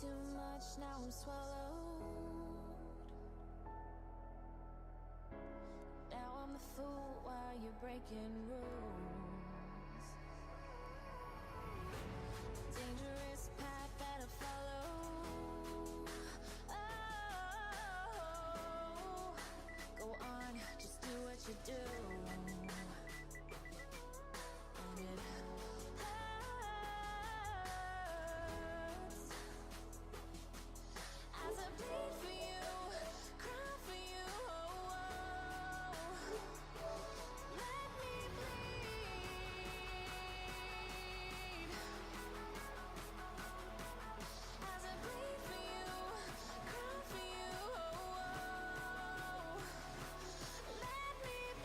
too much, now I'm swallowed. Now I'm the fool while you're breaking rules. Dangerous path that I follow. Oh, go on, just do what you do. And it hurts as I bleed for you, cry for you. Oh, let me bleed as I bleed for you, cry for you. Oh, let me bleed.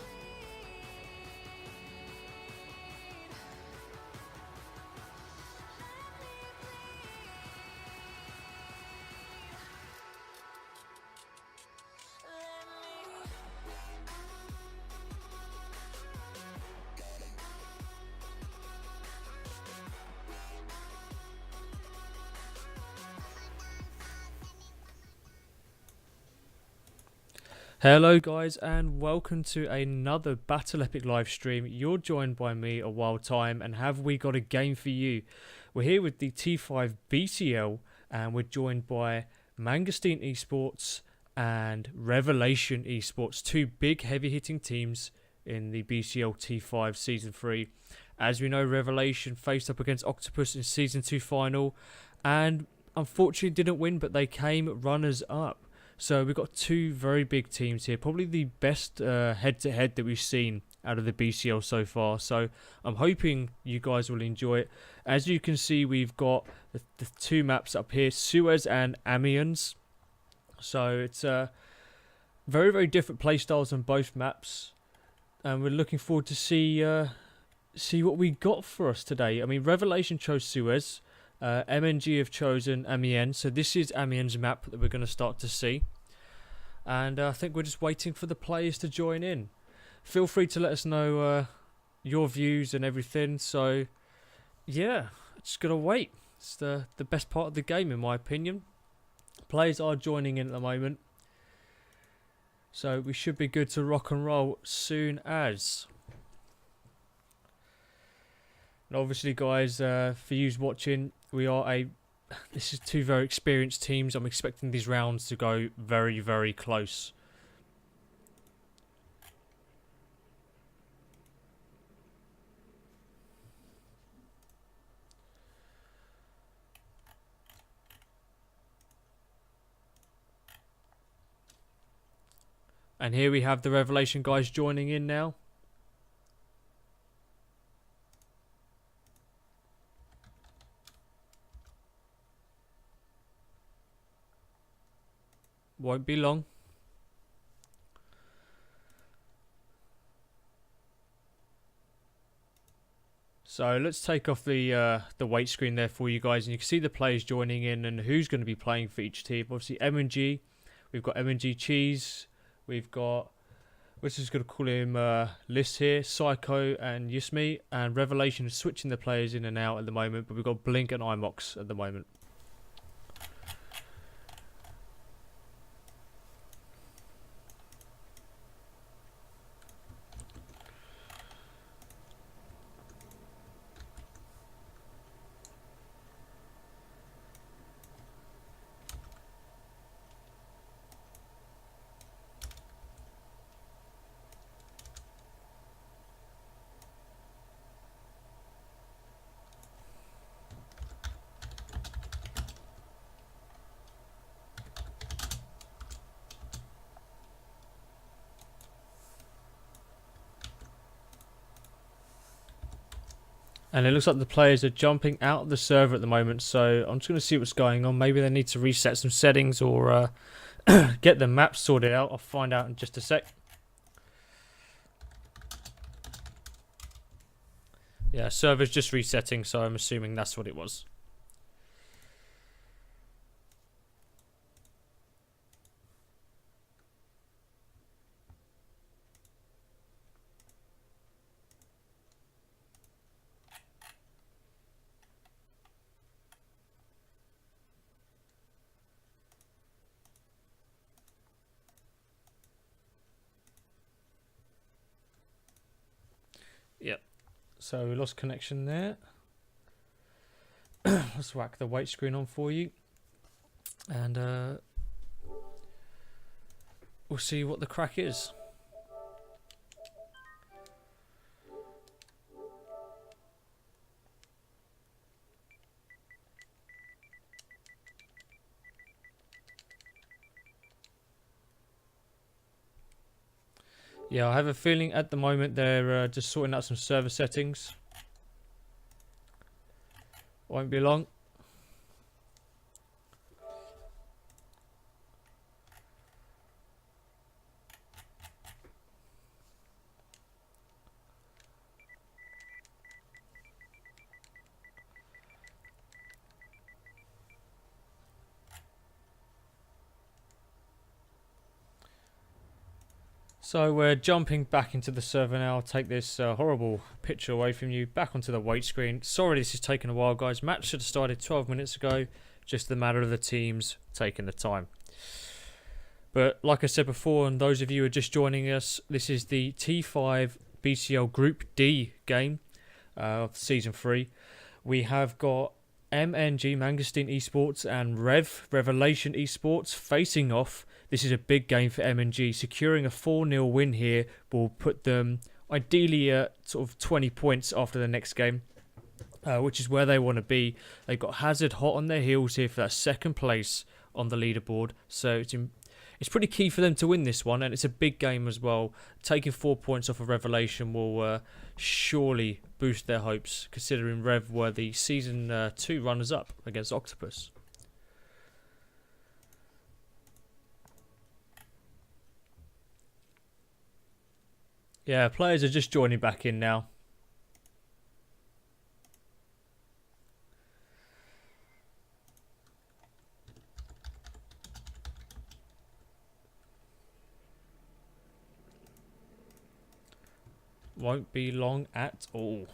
Hello guys and welcome to another Battle Epic live stream. You're joined by me, A Wild Time, and have we got a game for you? We're here with the T5 BCL and we're joined by Manguste Esports and Revelation Esports, two big heavy hitting teams in the BCL T5 Season 3. As we know, Revelation faced up against Octopus in Season 2 final and unfortunately didn't win, but they came runners up. So we've got two very big teams here, probably the best head-to-head that we've seen out of the BCL so far. So I'm hoping you guys will enjoy it. As you can see, we've got the two maps up here, Suez and Amiens. So it's very, very different playstyles on both maps. And we're looking forward to see what we got for us today. I mean, Revelation chose Suez. MNG have chosen Amiens, so this is Amiens' map that we're going to start to see, and I think we're just waiting for the players to join in. Feel free to let us know your views and everything. So yeah, just gotta wait. It's the best part of the game in my opinion. Players are joining in at the moment, so we should be good to rock and roll soon as. And obviously guys, for you watching, this is two very experienced teams. I'm expecting these rounds to go very, very close. And here we have the Revelation guys joining in now. Won't be long. So let's take off the weight screen there for you guys, and you can see the players joining in and who's going to be playing for each team. Obviously MNG, we've got MNG Cheese, we've got, we're just going to call him List here, Psycho and Yusmi, and Revelation is switching the players in and out at the moment, but we've got Blink and Imox at the moment. And it looks like the players are jumping out of the server at the moment, so I'm just going to see what's going on. Maybe they need to reset some settings or get the map sorted out. I'll find out in just a sec. Yeah, server's just resetting, so I'm assuming that's what it was. Yep. So we lost connection there. Let's whack the weight screen on for you. And we'll see what the crack is. Yeah, I have a feeling at the moment they're just sorting out some server settings. Won't be long. So we're jumping back into the server now. I'll take this horrible picture away from you. Back onto the weight screen. Sorry this is taking a while, guys. Match should have started 12 minutes ago. Just the matter of the teams taking the time. But like I said before, and those of you who are just joining us, this is the T5 BCL Group D game of Season 3. We have got MNG, Manguste Esports, and Revelation Esports facing off. This is a big game for MNG. Securing a 4-0 win here will put them ideally at sort of 20 points after the next game, which is where they want to be. They've got Hazard hot on their heels here for that second place on the leaderboard. So it's pretty key for them to win this one, and it's a big game as well. Taking 4 points off of Revelation will surely boost their hopes, considering Rev were the Season 2 runners-up against Octopus. Yeah, players are just joining back in now. Won't be long at all.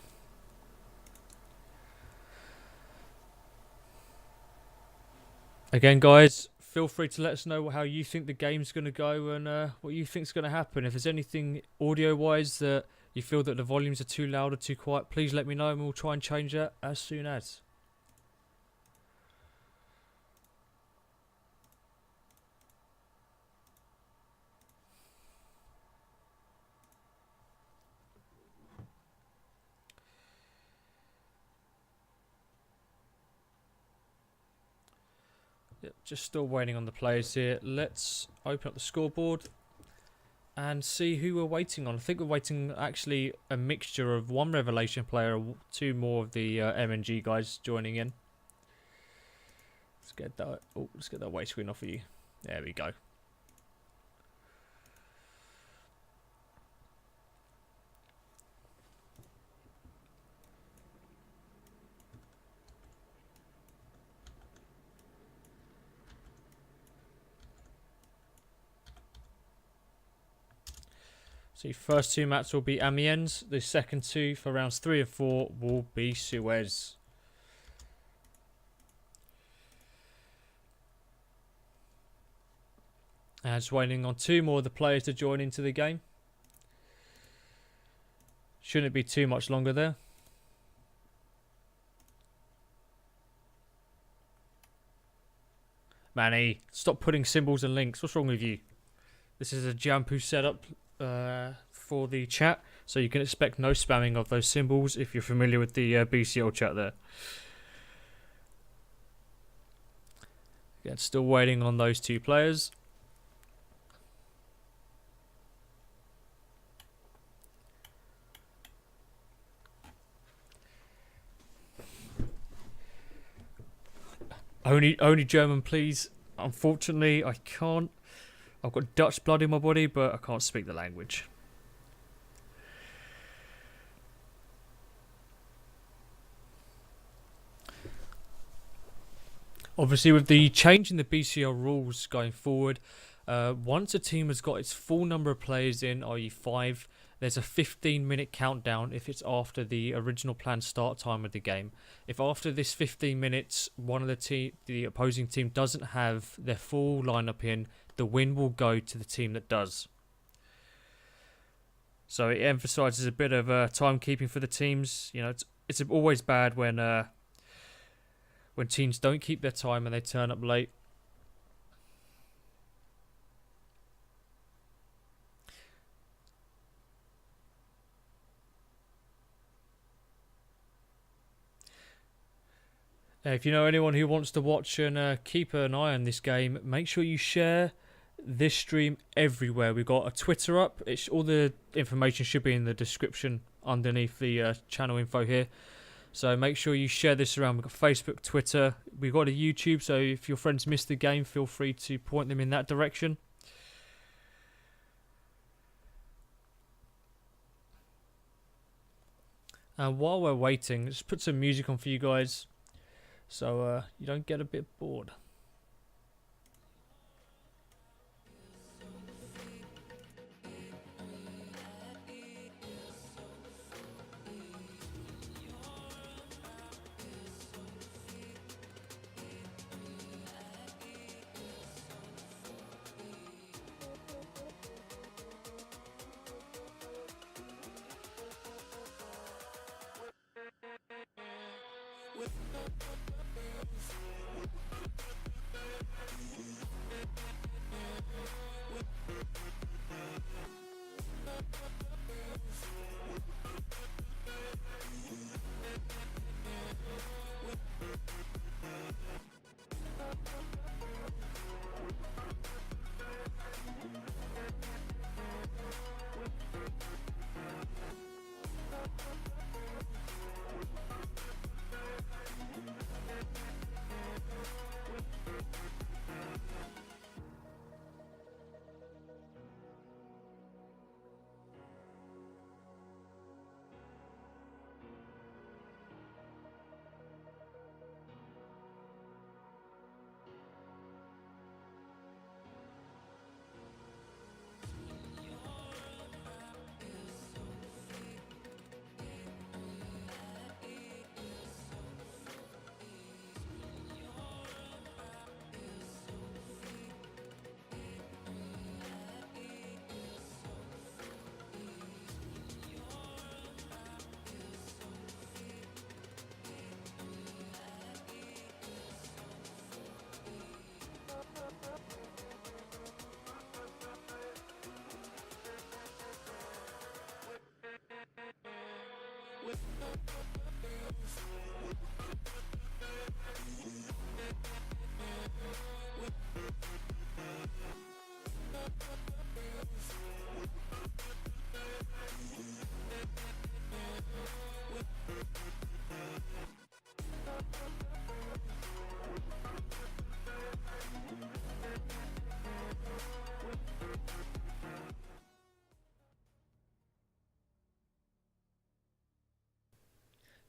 Again, guys, feel free to let us know how you think the game's going to go and what you think's going to happen. If there's anything audio-wise that you feel that the volumes are too loud or too quiet, please let me know and we'll try and change that as soon as. Yep, just still waiting on the players here. Let's open up the scoreboard and see who we're waiting on. I think we're waiting actually a mixture of one Revelation player, two more of the MNG guys joining in. Let's get that. Oh, let's get that weight screen off of you. There we go. So first two maps will be Amiens. The second two for rounds 3 and 4 will be Suez. And just waiting on two more of the players to join into the game. Shouldn't be too much longer there. Manny, stop putting symbols and links. What's wrong with you? This is a Jampu setup for the chat, so you can expect no spamming of those symbols if you're familiar with the BCL chat there. Again, still waiting on those two players. Only German, please. Unfortunately, I can't. I've got Dutch blood in my body, but I can't speak the language. Obviously, with the change in the BCL rules going forward, once a team has got its full number of players in, i.e. 5, there's a 15-minute countdown if it's after the original planned start time of the game. If after this 15 minutes, one of the opposing team doesn't have their full lineup in, the win will go to the team that does. So it emphasises a bit of timekeeping for the teams. You know, it's always bad when teams don't keep their time and they turn up late. If you know anyone who wants to watch and keep an eye on this game, make sure you share this stream everywhere. We've got a Twitter up. All the information should be in the description underneath the channel info here. So make sure you share this around. We've got Facebook, Twitter. We've got a YouTube, so if your friends missed the game, feel free to point them in that direction. And while we're waiting, let's put some music on for you guys, so you don't get a bit bored.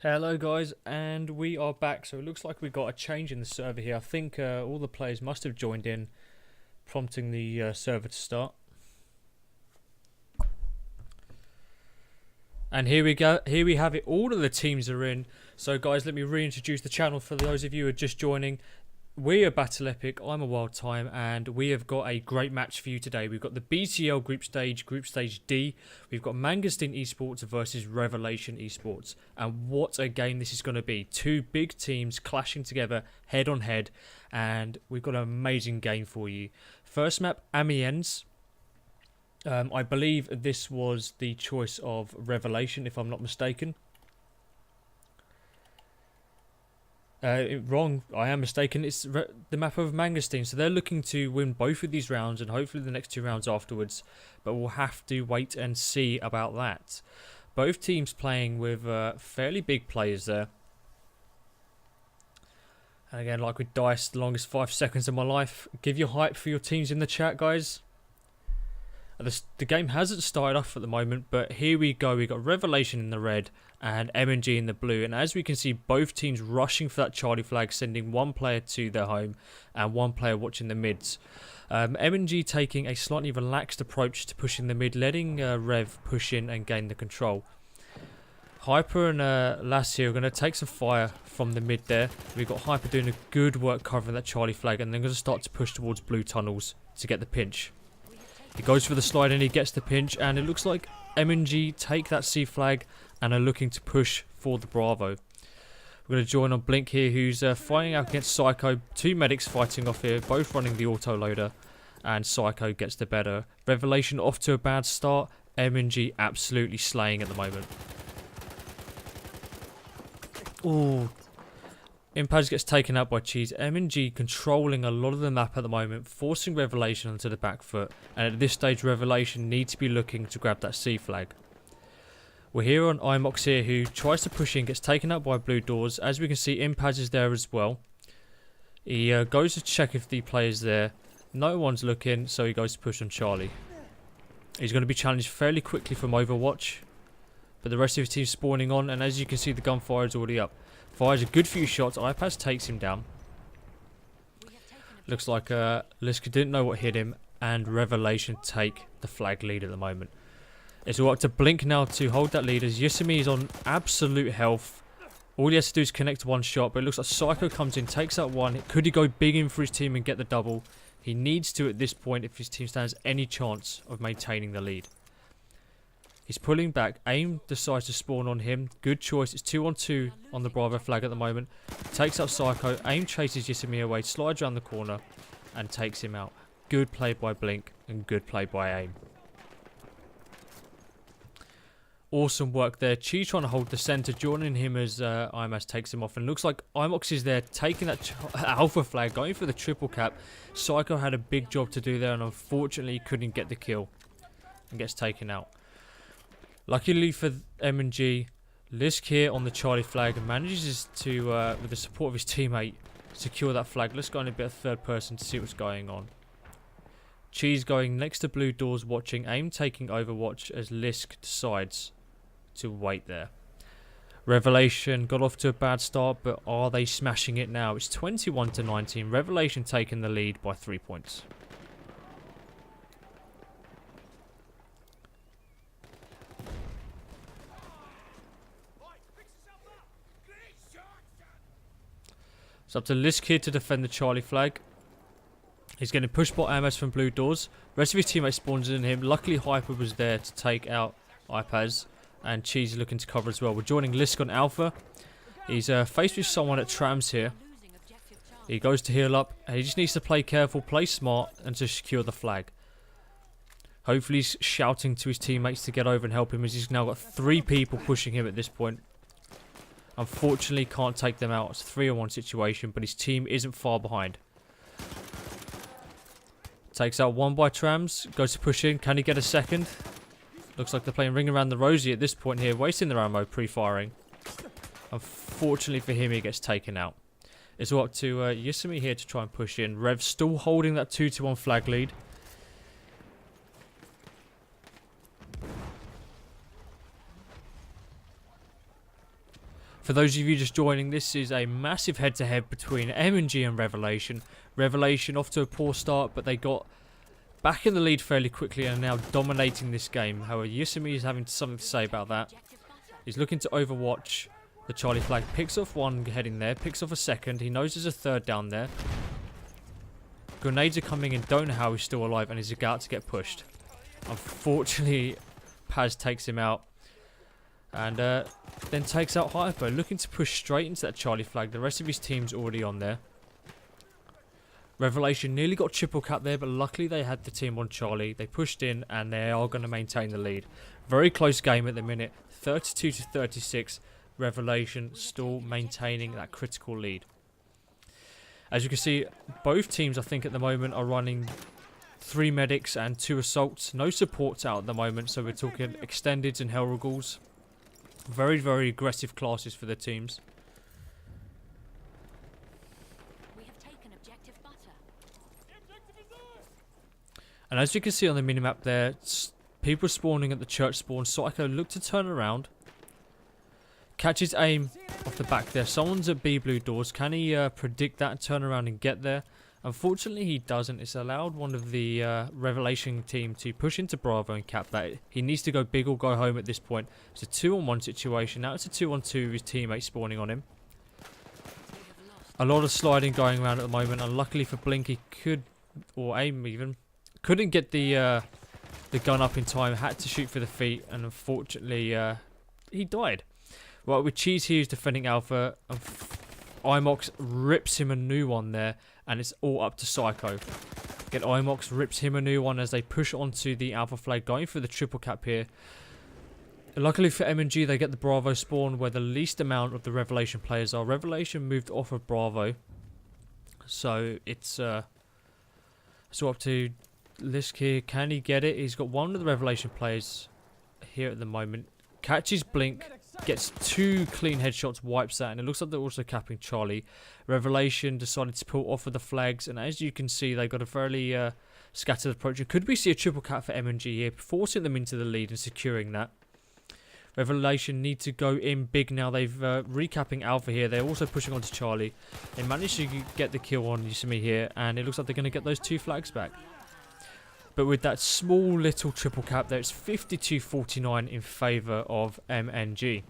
Hello guys, and we are back. So it looks like we got a change in the server here. I think all the players must have joined in, prompting the server to start. And here we go. Here we have it. All of the teams are in. So guys, let me reintroduce the channel for those of you who are just joining. We are Battle Epic, I'm a Wild Time, and we have got a great match for you today. We've got the BCL Group Stage D. We've got Manguste Esports versus Revelation Esports. And what a game this is going to be. Two big teams clashing together head on head, and we've got an amazing game for you. First map, Amiens. I believe this was the choice of Revelation, if I'm not mistaken. Wrong, I am mistaken. It's the map of Manguste. So they're looking to win both of these rounds and hopefully the next two rounds afterwards. But we'll have to wait and see about that. Both teams playing with fairly big players there. And again, like with Dice, the longest 5 seconds of my life. Give your hype for your teams in the chat, guys. The game hasn't started off at the moment, but here we go. We got Revelation in the red and M&G in the blue. And as we can see, both teams rushing for that Charlie flag, sending one player to their home and one player watching the mids. M&G taking a slightly relaxed approach to pushing the mid, letting Rev push in and gain the control. Hyper and Lassie are going to take some fire from the mid there. We've got Hyper doing a good work covering that Charlie flag, and they're going to start to push towards blue tunnels to get the pinch. He goes for the slide and he gets the pinch, and it looks like M&G take that C flag and are looking to push for the Bravo. We're going to join on Blink here, who's fighting out against Psycho. 2 medics fighting off here, both running the autoloader, and Psycho gets the better. Revelation off to a bad start. M&G absolutely slaying at the moment. Ooh. Impaz gets taken out by Cheese. M&G controlling a lot of the map at the moment, forcing Revelation onto the back foot, and at this stage Revelation needs to be looking to grab that C flag. We're here on Imox here, who tries to push in, gets taken out by Blue Doors. As we can see, Impaz is there as well. He goes to check if the player's there. No one's looking, so he goes to push on Charlie. He's going to be challenged fairly quickly from Overwatch, but the rest of his team's spawning on, and as you can see, the gunfire is already up. Fires a good few shots. Ipaz takes him down. Looks like Liska didn't know what hit him, and Revelation take the flag lead at the moment. It's all up to Blink now to hold that lead, as Yosemite is on absolute health. All he has to do is connect one shot, but it looks like Psycho comes in, takes out one. Could he go big in for his team and get the double? He needs to at this point if his team stands any chance of maintaining the lead. He's pulling back. AIM decides to spawn on him. Good choice. It's 2-on-2 on the Bravo flag at the moment. Takes out Psycho. AIM chases Yosemite away, slides around the corner, and takes him out. Good play by Blink and good play by AIM. Awesome work there. Chi trying to hold the center, joining him as IMAS takes him off. And looks like Imox is there, taking that alpha flag, going for the triple cap. Psycho had a big job to do there, and unfortunately couldn't get the kill. And gets taken out. Luckily for M&G, Lisk here on the Charlie flag manages to, with the support of his teammate, secure that flag. Let's go in a bit of third person to see what's going on. Cheese going next to Blue Doors watching. AIM taking Overwatch as Lisk decides to wait there. Revelation got off to a bad start, but are they smashing it now? It's 21-19. Revelation taking the lead by 3 points. It's up to Lisk here to defend the Charlie flag. He's getting pushed by MS from Blue Doors. Rest of his teammates spawns in him. Luckily Hyper was there to take out Ipaz. And Cheese is looking to cover as well. We're joining Lisk on Alpha. He's faced with someone at Trams here. He goes to heal up. And he just needs to play careful, play smart, and to secure the flag. Hopefully he's shouting to his teammates to get over and help him, as he's now got 3 people pushing him at this point. Unfortunately can't take them out. It's a 3-on-1 situation, but his team isn't far behind. Takes out one by Trams. Goes to push in. Can he get a second? Looks like they're playing Ring Around the Rosie at this point here. Wasting their ammo pre-firing. Unfortunately for him, he gets taken out. It's all up to Yosemite here to try and push in. Rev still holding that 2-1 flag lead. For those of you just joining, this is a massive head-to-head between M&G and Revelation. Revelation off to a poor start, but they got back in the lead fairly quickly and are now dominating this game. However, Yosemite is having something to say about that. He's looking to overwatch the Charlie flag. Picks off one heading there, picks off a second. He knows there's a third down there. Grenades are coming in, don't know how he's still alive, and he's about to get pushed. Unfortunately, Paz takes him out. And then takes out Hyper, looking to push straight into that Charlie flag. The rest of his team's already on there. Revelation nearly got triple cap there, but luckily they had the team on Charlie. They pushed in, and they are going to maintain the lead. Very close game at the minute, 32-36. Revelation still maintaining that critical lead. As you can see, both teams, I think, at the moment are running 3 medics and 2 assaults. No supports out at the moment, so we're talking extendeds and Hellregals. Very, very aggressive classes for the teams. We have taken objective butter. And as you can see on the minimap there, people spawning at the church spawn. Psycho look to turn around. Catches aim off the back there. Someone's at B Blue Doors. Can he predict that and turn around and get there? Unfortunately, he doesn't. It's allowed one of the Revelation team to push into Bravo and cap that. He needs to go big or go home at this point. It's a 2-on-1 situation. Now it's a 2-on-2 with his teammates spawning on him. A lot of sliding going around at the moment. Unluckily for Blink, he could, or AIM even, couldn't get the the gun up in time, had to shoot for the feet, and unfortunately he died. Right, with Cheese here is defending Alpha, and Imox rips him a new one there, and it's all up to Psycho. Again, Imox rips him a new one as they push onto the Alpha flag, going for the triple cap here. Luckily for M&G, they get the Bravo spawn where the least amount of the Revelation players are. Revelation moved off of Bravo, so it's all up to Lisk here. Can he get it? He's got one of the Revelation players here at the moment. Catches Blink, gets 2 clean headshots, wipes that, and it looks like they're also capping Charlie. Revelation decided to pull off of the flags, and as you can see, they got a fairly scattered approach. Could we see a triple cap for M&G here, forcing them into the lead and securing that? Revelation need to go in big now. They've recapping Alpha here. They're also pushing on to Charlie. They managed to get the kill on Yusumi here, and it looks like they're going to get those 2 flags back. But with that small little triple cap there, it's 52-49 in favour of MNG.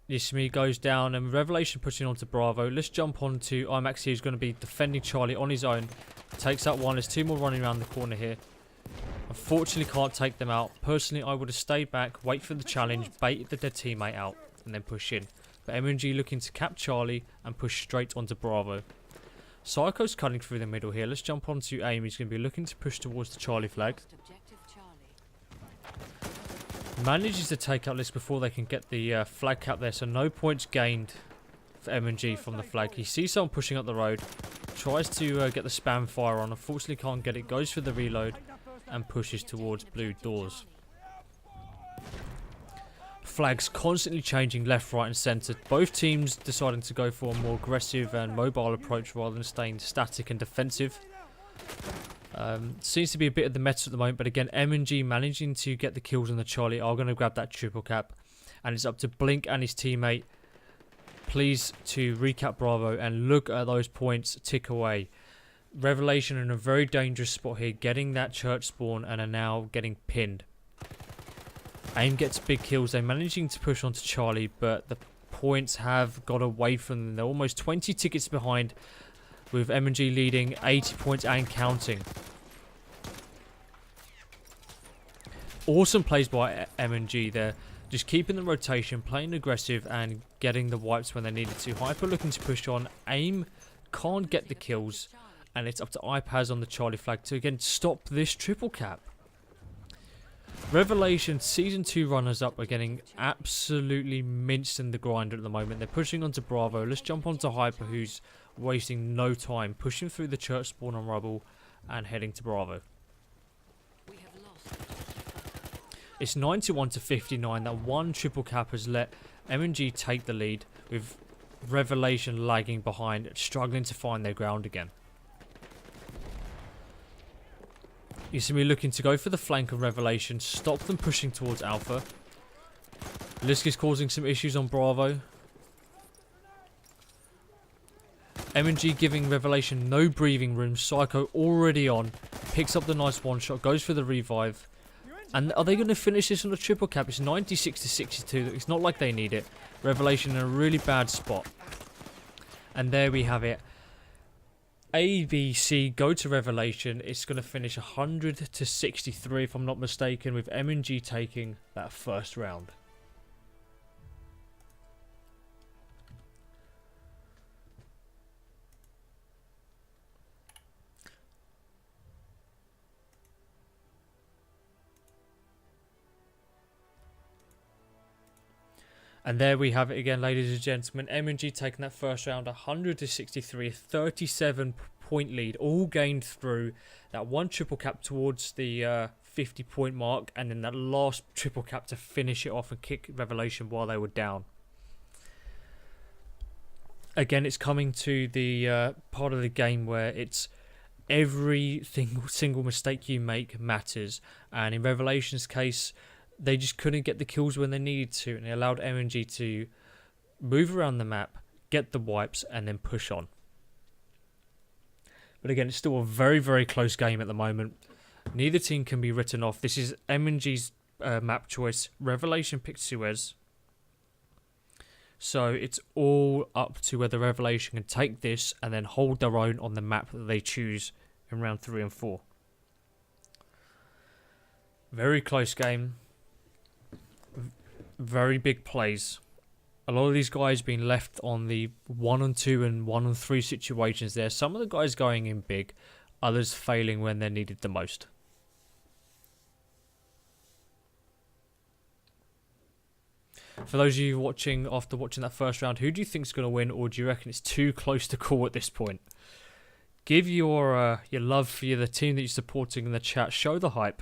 Yusumi goes down and Revelation pushing on to Bravo. Let's jump on to IMAX here, who's going to be defending Charlie on his own. Takes out one. There's 2 more running around the corner here. Unfortunately can't take them out. Personally, I would have stayed back, wait for the challenge, bait the dead teammate out, and then push in. But MNG looking to cap Charlie and push straight onto Bravo. Psycho's cutting through the middle here. Let's jump on to AIM. He's going to be looking to push towards the Charlie flag. Manages to take out Lisk before they can get the flag cap there, so no points gained for M&G from the flag. He sees someone pushing up the road, tries to get the spam fire on, unfortunately can't get it, goes for the reload and pushes towards blue doors. Flags constantly changing left, right and centre. Both teams deciding to go for a more aggressive and mobile approach rather than staying static and defensive. Seems to be a bit of the meta at the moment, but again, M&G managing to get the kills on the Charlie are going to grab that triple cap, and it's up to Blink and his teammate, please, to recap Bravo and look at those points tick away. Revelation in a very dangerous spot here, getting that church spawn and are now getting pinned. AIM gets big kills. They're managing to push onto Charlie, but the points have got away from them. They're almost 20 tickets behind, with M&G leading 80 points and counting. Awesome plays by M&G there. Just keeping the rotation, playing aggressive and getting the wipes when they needed to. Hyper looking to push on. AIM can't get the kills. And it's up to iPaz on the Charlie flag to again stop this triple cap. Revelation Season 2 runners-up are getting absolutely minced in the grinder at the moment. They're pushing onto Bravo. Let's jump onto Hyper, who's wasting no time, pushing through the church spawn on rubble and heading to Bravo. It's 91-59. That one triple cap has let M&G take the lead, with Revelation lagging behind, struggling to find their ground again. You see me looking to go for the flank of Revelation, stop them pushing towards Alpha. Lisk is causing some issues on Bravo. M&G giving Revelation no breathing room. Psycho already on. Picks up the nice one shot, goes for the revive. And are they going to finish this on a triple cap? It's 96-62. It's not like they need it. Revelation in a really bad spot. And there we have it. ABC go to Revelation. It's going to finish 100-63 if I'm not mistaken, with M&G taking that first round. And there we have it again, ladies and gentlemen. M&G taking that first round, 100-63, 37 point lead, all gained through that one triple cap towards the 50 point mark, and then that last triple cap to finish it off and kick Revelation while they were down. Again, it's coming to the part of the game where it's every single mistake you make matters, and in Revelation's case, they just couldn't get the kills when they needed to, and it allowed M&G to move around the map, get the wipes, and then push on. But again, it's still a very, very close game at the moment. Neither team can be written off. This is M&G's map choice. Revelation picked Suez. So it's all up to whether Revelation can take this and then hold their own on the map that they choose in round 3 and 4. Very close game. Very big plays. A lot of these guys being left on the 1 and 2 and 1 and 3 situations there. Some of the guys going in big, others failing when they're needed the most. For those of you watching after watching that first round, who do you think is going to win, or do you reckon it's too close to call at this point? Give your love for the team that you're supporting in the chat. Show the hype.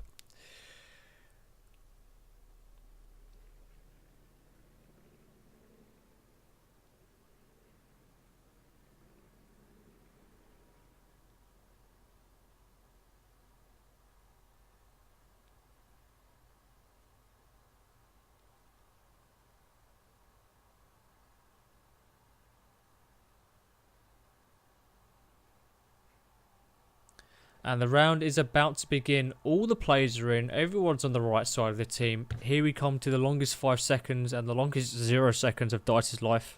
And the round is about to begin. All the players are in. Everyone's on the right side of the team. Here we come to the longest 5 seconds and the longest 0 seconds of Dice's life.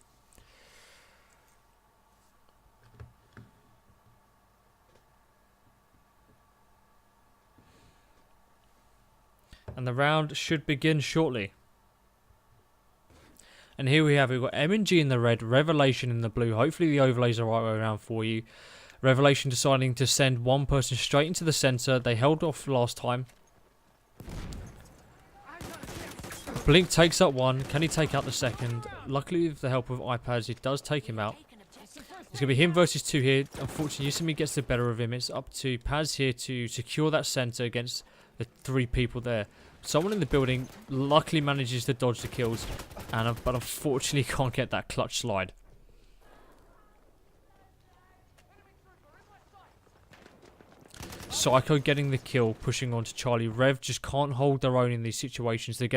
And the round should begin shortly. And here we have, we've got M&G in the red, Revelation in the blue. Hopefully the overlays are the right way around for you. Revelation deciding to send one person straight into the centre. They held off last time. Blink takes up one. Can he take out the second? Luckily, with the help of iPads, it does take him out. It's going to be him versus 2 here. Unfortunately, Yusumi gets the better of him. It's up to Paz here to secure that centre against the 3 people there. Someone in the building luckily manages to dodge the kills, but unfortunately can't get that clutch slide. Psycho getting the kill, pushing on to Charlie. Rev just can't hold their own in these situations. They're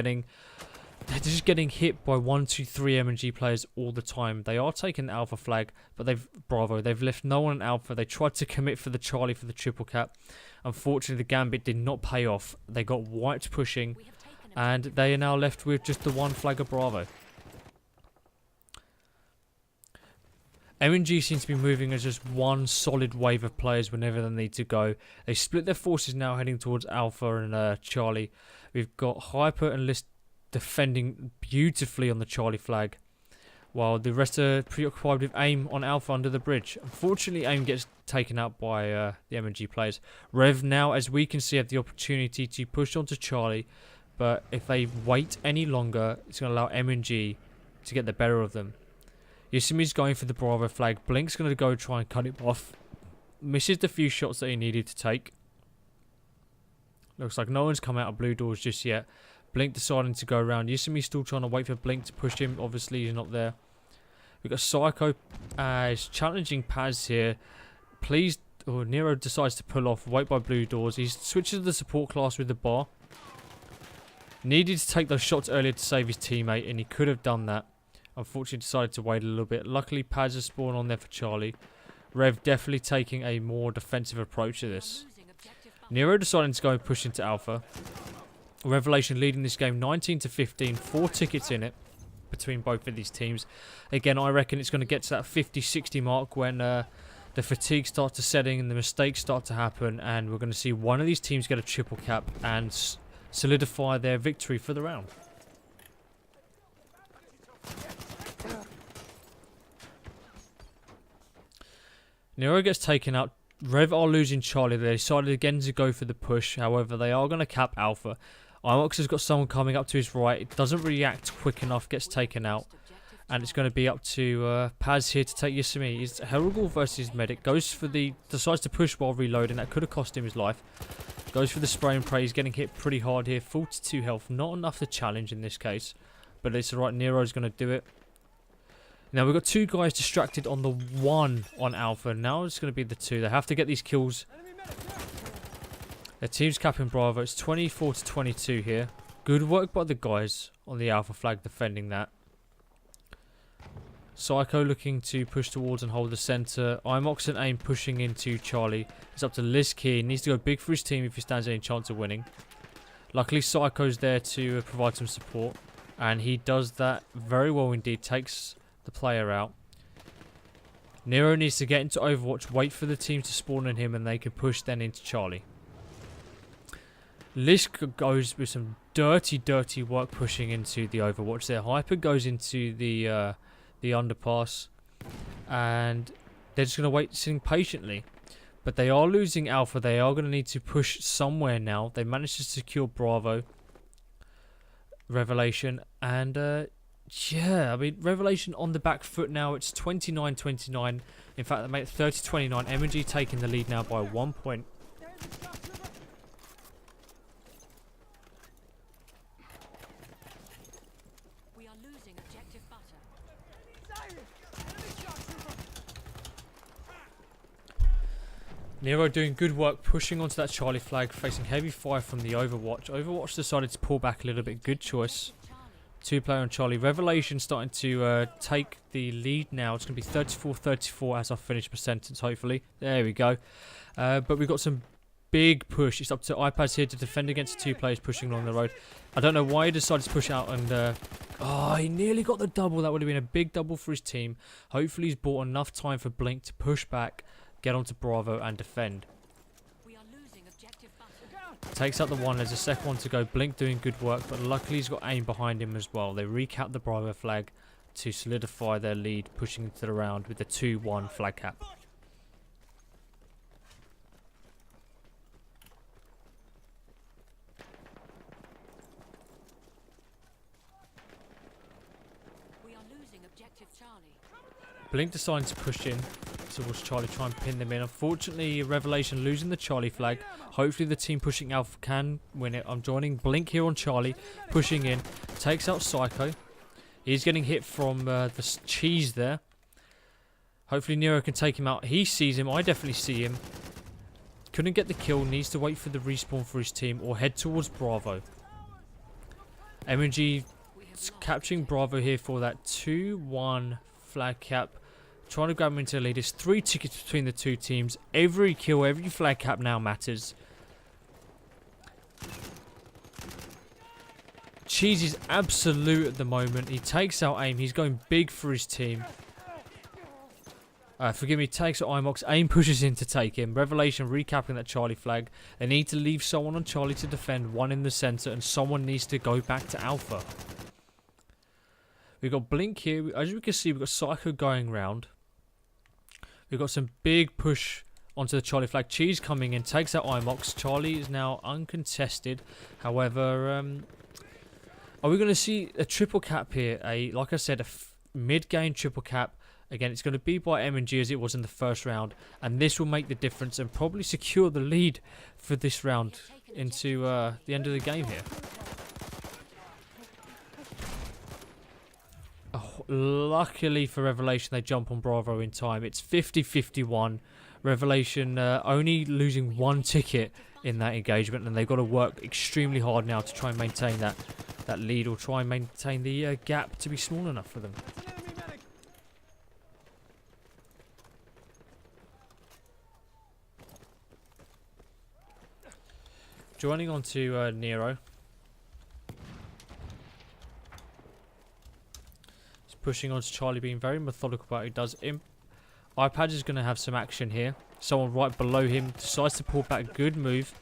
just getting hit by 1, 2, 3 M&G players all the time. They are taking the Alpha flag, but they've left no one in Alpha. They tried to commit for the Charlie for the triple cap. Unfortunately, the Gambit did not pay off. They got wiped pushing, and they are now left with just the 1 flag of Bravo. M&G seems to be moving as just one solid wave of players whenever they need to go. They split their forces now heading towards Alpha and Charlie. We've got Hyper and List defending beautifully on the Charlie flag, while the rest are preoccupied with AIM on Alpha under the bridge. Unfortunately, AIM gets taken out by the M&G players. Rev now, as we can see, have the opportunity to push onto Charlie, but if they wait any longer, it's going to allow M&G to get the better of them. Yosumi's going for the Bravo flag. Blink's going to go try and cut it off. Misses the few shots that he needed to take. Looks like no one's come out of blue doors just yet. Blink deciding to go around. Yosumi's still trying to wait for Blink to push him. Obviously, he's not there. We've got Psycho is challenging Paz here. Please, Nero decides to pull off. Wait by blue doors. He switches to the support class with the bar. Needed to take those shots earlier to save his teammate, and he could have done that. Unfortunately, decided to wait a little bit. Luckily, Paz has spawned on there for Charlie. Rev definitely taking a more defensive approach to this. Nero deciding to go and push into Alpha. Revelation leading this game 19 to 15. 4 tickets in it between both of these teams. Again, I reckon it's going to get to that 50-60 mark when the fatigue starts to set in and the mistakes start to happen. And we're going to see one of these teams get a triple cap and solidify their victory for the round. Nero gets taken out. Rev are losing Charlie. They decided again to go for the push. However, they are going to cap Alpha. Imox has got someone coming up to his right. It doesn't react quick enough. Gets taken out. And it's going to be up to Paz here to take Yasumi. It's Herogul versus Medic. Decides to push while reloading. That could have cost him his life. Goes for the spray and pray. He's getting hit pretty hard here. 42 health. Not enough to challenge in this case. But it's alright. Nero's going to do it. Now, we've got 2 guys distracted on the 1 on Alpha. Now it's going to be the 2. They have to get these kills. Their team's capping Bravo. It's 24 to 22 here. Good work by the guys on the Alpha flag defending that. Psycho looking to push towards and hold the centre. Imox and Aim pushing into Charlie. It's up to Lisk here. He needs to go big for his team if he stands any chance of winning. Luckily, Psycho's there to provide some support. And he does that very well indeed. Takes the player out. Nero needs to get into Overwatch, wait for the team to spawn on him, and they can push then into Charlie. Lisk goes with some dirty work pushing into the Overwatch there. Hyper goes into the underpass, and they're just going to wait, sitting patiently. But they are losing Alpha. They are going to need to push somewhere now. They managed to secure Bravo, Revelation, and yeah, I mean, Revelation on the back foot now. It's 29-29. In fact, they made it 30-29. MG taking the lead now by 1 point. We are losing objective butter. Nero doing good work, pushing onto that Charlie flag, facing heavy fire from the Overwatch. Overwatch decided to pull back a little bit. Good choice. 2-player on Charlie. Revelation starting to take the lead now. It's going to be 34-34 as I finish my sentence, hopefully. There we go. But we've got some big push. It's up to iPads here to defend against 2 players pushing along the road. I don't know why he decided to push out and... oh, he nearly got the double. That would have been a big double for his team. Hopefully he's bought enough time for Blink to push back, get onto Bravo and defend. We are losing objective butter. Takes out the one. There's a second one to go. Blink doing good work, but luckily he's got Aim behind him as well. They recap the Bravo flag to solidify their lead, pushing into the round with the 2-1 flag cap. We are losing objective Charlie. Blink deciding to push in towards Charlie, try and pin them in. Unfortunately, Revelation losing the Charlie flag. Hopefully the team pushing Alpha can win it. I'm joining Blink here on Charlie, pushing in. Takes out Psycho. He's getting hit from the cheese there. Hopefully Nero can take him out. He sees him. I definitely see him. Couldn't get the kill. Needs to wait for the respawn for his team or head towards Bravo. MG capturing Bravo here for that 2-1 flag cap. Trying to grab him into the lead. There's 3 tickets between the 2 teams. Every kill, every flag cap now matters. Cheese is absolute at the moment. He takes out Aim. He's going big for his team. Forgive me, takes out Imox. Aim pushes in to take him. Revelation recapping that Charlie flag. They need to leave someone on Charlie to defend. One in the centre. And someone needs to go back to Alpha. We've got Blink here. As you can see, we've got Psycho going round. We've got some big push onto the Charlie flag. Cheese coming in, takes out Imox. Charlie is now uncontested. However, are we going to see a triple cap here? Like I said, a mid-game triple cap. Again, it's going to be by M&G as it was in the first round. And this will make the difference and probably secure the lead for this round into the end of the game here. Oh, luckily for Revelation, they jump on Bravo in time. It's 50-51. Revelation only losing 1 ticket in that engagement, and they've got to work extremely hard now to try and maintain that lead or try and maintain the gap to be small enough for them. Joining on to Nero. Pushing on to Charlie, being very methodical about what he does. iPad is going to have some action here. Someone right below him decides to pull back. Good move.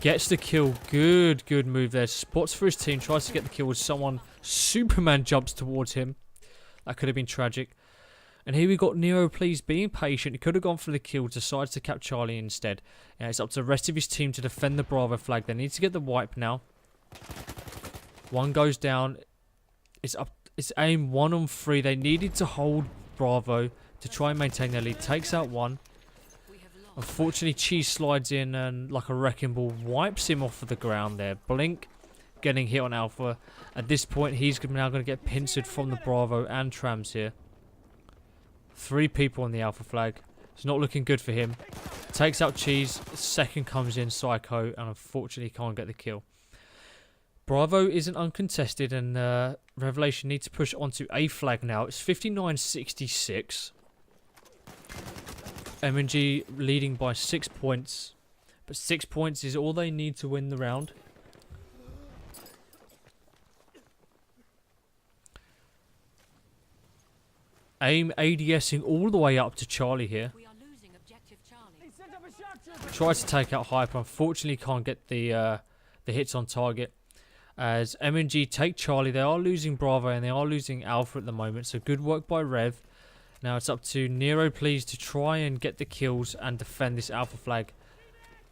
Gets the kill. Good move there. Spots for his team. Tries to get the kill with someone. Superman jumps towards him. That could have been tragic. And here we got Nero, please, being patient. He could have gone for the kill. Decides to cap Charlie instead. It's up to the rest of his team to defend the Bravo flag. They need to get the wipe now. One goes down. It's Aim 1 on 3. They needed to hold Bravo to try and maintain their lead. Takes out one. Unfortunately, Cheese slides in and, like a wrecking ball, wipes him off of the ground there. Blink getting hit on Alpha. At this point, he's now going to get pincered from the Bravo and Trams here. 3 people on the Alpha flag. It's not looking good for him. Takes out Cheese. Second comes in Psycho, and unfortunately can't get the kill. Bravo isn't uncontested, and Revelation need to push onto A flag now. It's 59-66. MNG leading by 6 points. But 6 points is all they need to win the round. AIM ADSing all the way up to Charlie here. We are losing objective Charlie. Tries to take out Hyper. Unfortunately can't get the hits on target. As MNG take Charlie, they are losing Bravo and they are losing Alpha at the moment. So good work by Rev. Now it's up to Nero, please, to try and get the kills and defend this Alpha flag.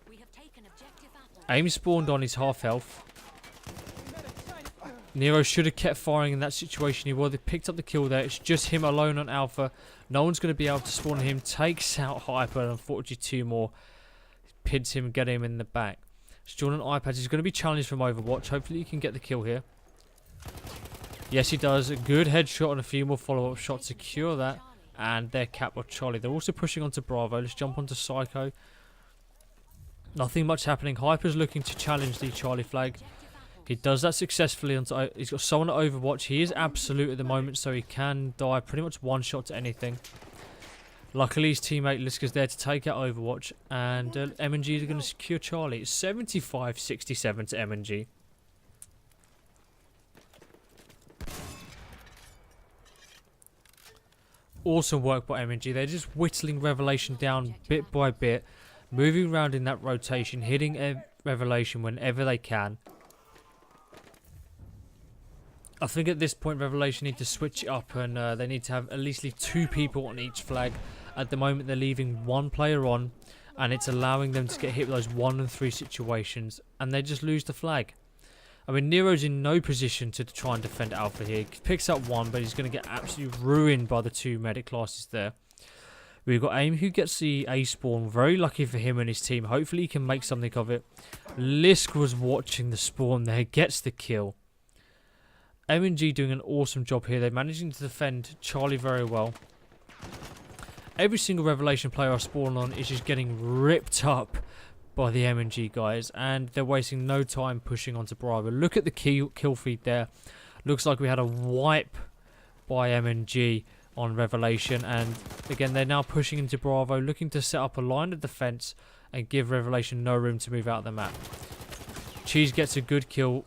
We have taken objective Apple. AIM spawned on his half health. Nero should have kept firing in that situation. He would have picked up the kill there. It's just him alone on Alpha. No one's going to be able to spawn him. Takes out Hyper, and unfortunately 2 more. Pins him and get him in the back. Jordan iPads is going to be challenged from Overwatch. Hopefully he can get the kill here. Yes, he does. A good headshot and a few more follow-up shots. Secure that. And they're capped by Charlie. They're also pushing onto Bravo. Let's jump onto Psycho. Nothing much happening. Hyper's looking to challenge the Charlie flag. He does that successfully. He's got someone at Overwatch. He is absolute at the moment, so he can die pretty much one shot to anything. Luckily, his teammate Liska's there to take out Overwatch, and MNG are going to secure Charlie. It's 75-67 to MNG. Awesome work by MNG. They're just whittling Revelation down bit by bit, moving around in that rotation, hitting Revelation whenever they can. I think at this point Revelation need to switch it up, and they need to have at least 2 people on each flag. At the moment they're leaving 1 player on, and it's allowing them to get hit with those 1 and 3 situations, and they just lose the flag. I mean, Nero's in no position to try and defend Alpha here. He picks up 1, but he's going to get absolutely ruined by the 2 medic classes there. We've got AIM who gets the A spawn. Very lucky for him and his team. Hopefully he can make something of it. Lisk was watching the spawn there. Gets the kill. MNG doing an awesome job here. They're managing to defend Charlie very well. Every single Revelation player I spawn on is just getting ripped up by the MNG guys, and they're wasting no time pushing onto Bravo. Look at the kill feed there. Looks like we had a wipe by MNG on Revelation, and again they're now pushing into Bravo, looking to set up a line of defense and give Revelation no room to move out of the map. Cheese gets a good kill.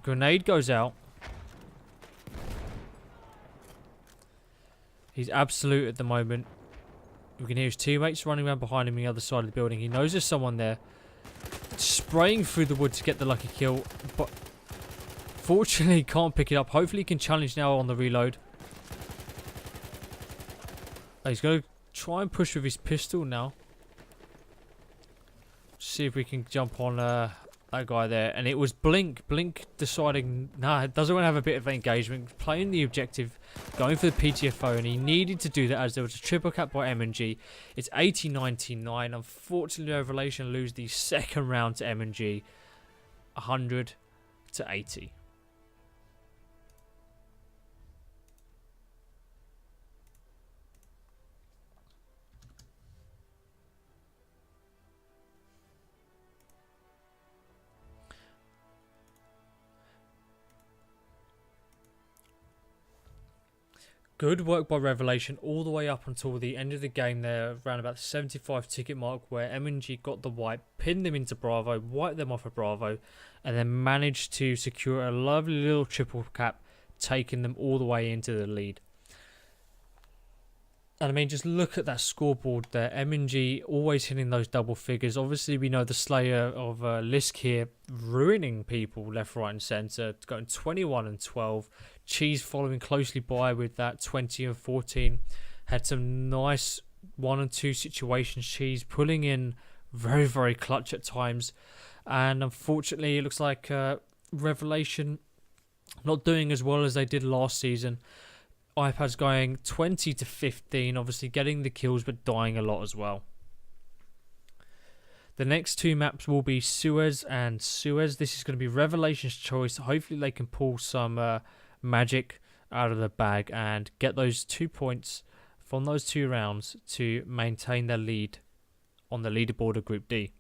Grenade goes out. He's absolute at the moment. We can hear his teammates running around behind him on the other side of the building. He knows there's someone there. Spraying through the wood to get the lucky kill, but fortunately he can't pick it up. Hopefully he can challenge now on the reload. He's going to try and push with his pistol now. See if we can jump on that guy there. And it was Blink. Blink deciding, nah, it doesn't want to have a bit of engagement. Playing the objective, going for the PTFO, and he needed to do that as there was a triple cap by MNG. It's 80-99. Unfortunately, Revelation lose the second round to MNG. 100-80. Good work by Revelation all the way up until the end of the game there, around about the 75 ticket mark, where MNG got the wipe, pinned them into Bravo, wiped them off of Bravo, and then managed to secure a lovely little triple cap, taking them all the way into the lead. And I mean, just look at that scoreboard there. MNG always hitting those double figures. Obviously, we know the Slayer of Lisk here ruining people left, right, and centre, going 21 and 12. Cheese following closely by with that 20 and 14. Had some nice 1 and 2 situations. Cheese pulling in very, very clutch at times. And unfortunately, it looks like Revelation not doing as well as they did last season. iPad's going 20 to 15, obviously getting the kills but dying a lot as well. The next 2 maps will be Suez and Suez. This is going to be Revelation's choice. Hopefully they can pull some magic out of the bag and get those 2 points from those 2 rounds to maintain their lead on the leaderboard of Group D.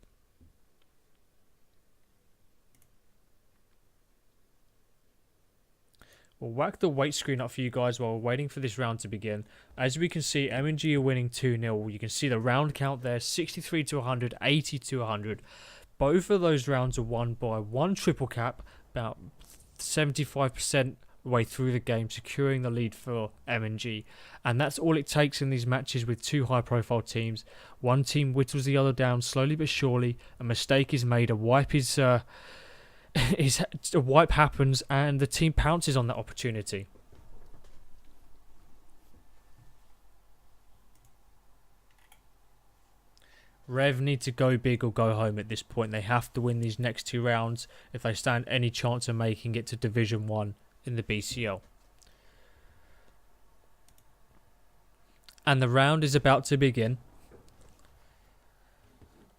We'll whack the wait screen up for you guys while we're waiting for this round to begin. As we can see, M&G are winning 2-0. You can see the round count there, 63 to 100, 80 to 100. Both of those rounds are won by one triple cap, about 75% way through the game, securing the lead for M&G. And that's all it takes in these matches with two high-profile teams. One team whittles the other down slowly but surely. A mistake is made, a wipe a wipe happens, and the team pounces on that opportunity. Rev need to go big or go home at this point. They have to win these next two rounds if they stand any chance of making it to Division 1 in the BCL. And the round is about to begin.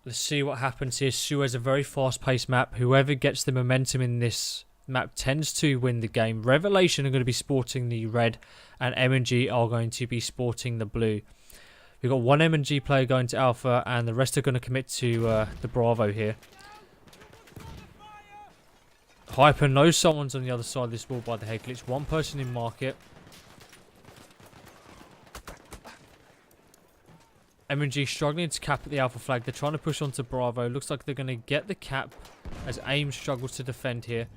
Let's see what happens here. Suez, a very fast-paced map. Whoever gets the momentum in this map tends to win the game. Revelation are going to be sporting the red, and M&G are going to be sporting the blue. We've got one M&G player going to Alpha, and the rest are going to commit to the Bravo here. Hyper knows someone's on the other side of this wall by the head glitch. One person in market. M&G struggling to cap at the Alpha flag. They're trying to push onto Bravo. Looks like they're going to get the cap as AIM struggles to defend here.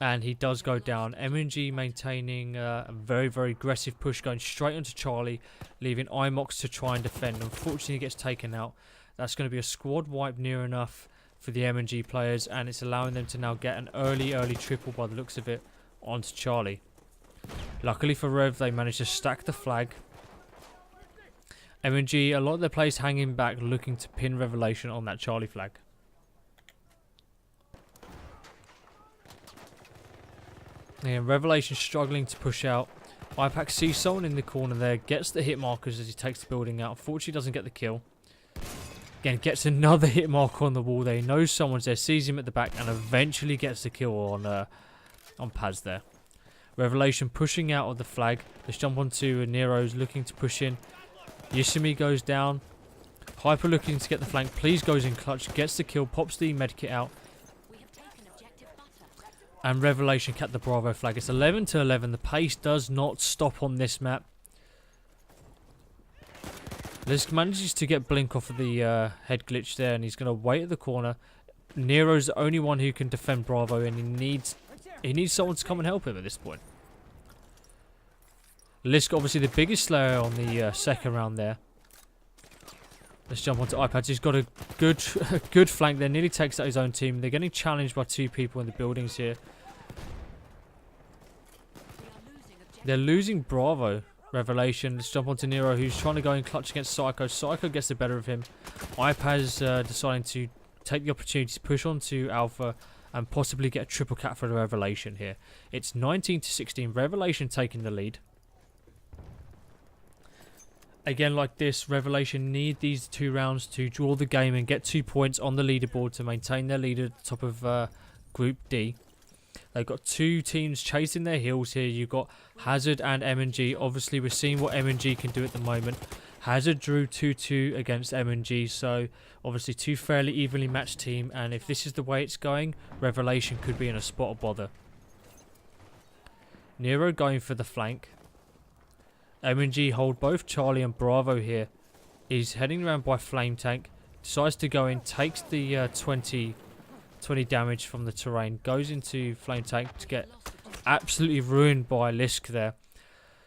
And he does go down. M&G maintaining a very, very aggressive push, going straight onto Charlie, leaving Imox to try and defend. Unfortunately, he gets taken out. That's going to be a squad wipe near enough for the M&G players, and it's allowing them to now get an early triple by the looks of it onto Charlie. Luckily for Rev, they managed to stack the flag. M&G, a lot of their players hanging back, looking to pin Revelation on that Charlie flag. And Revelation struggling to push out. IPAC sees someone in the corner there, gets the hit markers as he takes the building out. Unfortunately, doesn't get the kill. Again, gets another hit marker on the wall there. He knows someone's there, sees him at the back, and eventually gets the kill on Paz there. Revelation pushing out of the flag. Let's jump onto Nero's looking to push in. Yusumi goes down. Hyper looking to get the flank. Please goes in clutch, gets the kill, pops the medkit out. And Revelation kept the Bravo flag. It's 11 to 11. The pace does not stop on this map. Lisk manages to get Blink off of the head glitch there, and he's going to wait at the corner. Nero's the only one who can defend Bravo, and he needs someone to come and help him at this point. Lisk obviously the biggest slayer on the second round there. Let's jump onto iPads. He's got a good flank there. Nearly takes out his own team. They're getting challenged by two people in the buildings here. They're losing Bravo. Revelation. Let's jump onto Nero, who's trying to go in clutch against Psycho. Psycho gets the better of him. iPad's deciding to take the opportunity to push on to Alpha and possibly get a triple cap for the Revelation here. It's 19 to 16. Revelation taking the lead. Again, like this, Revelation need these two rounds to draw the game and get 2 points on the leaderboard to maintain their lead at the top of Group D. They've got two teams chasing their heels here. You've got Hazard and M&G. Obviously, we're seeing what M&G can do at the moment. Hazard drew 2-2 against M&G, so obviously two fairly evenly matched team. And if this is the way it's going, Revelation could be in a spot of bother. Nero going for the flank. M&G hold both Charlie and Bravo here. He's heading around by Flame Tank. Decides to go in, takes the 20 damage from the terrain. Goes into Flame Tank to get absolutely ruined by Lisk there.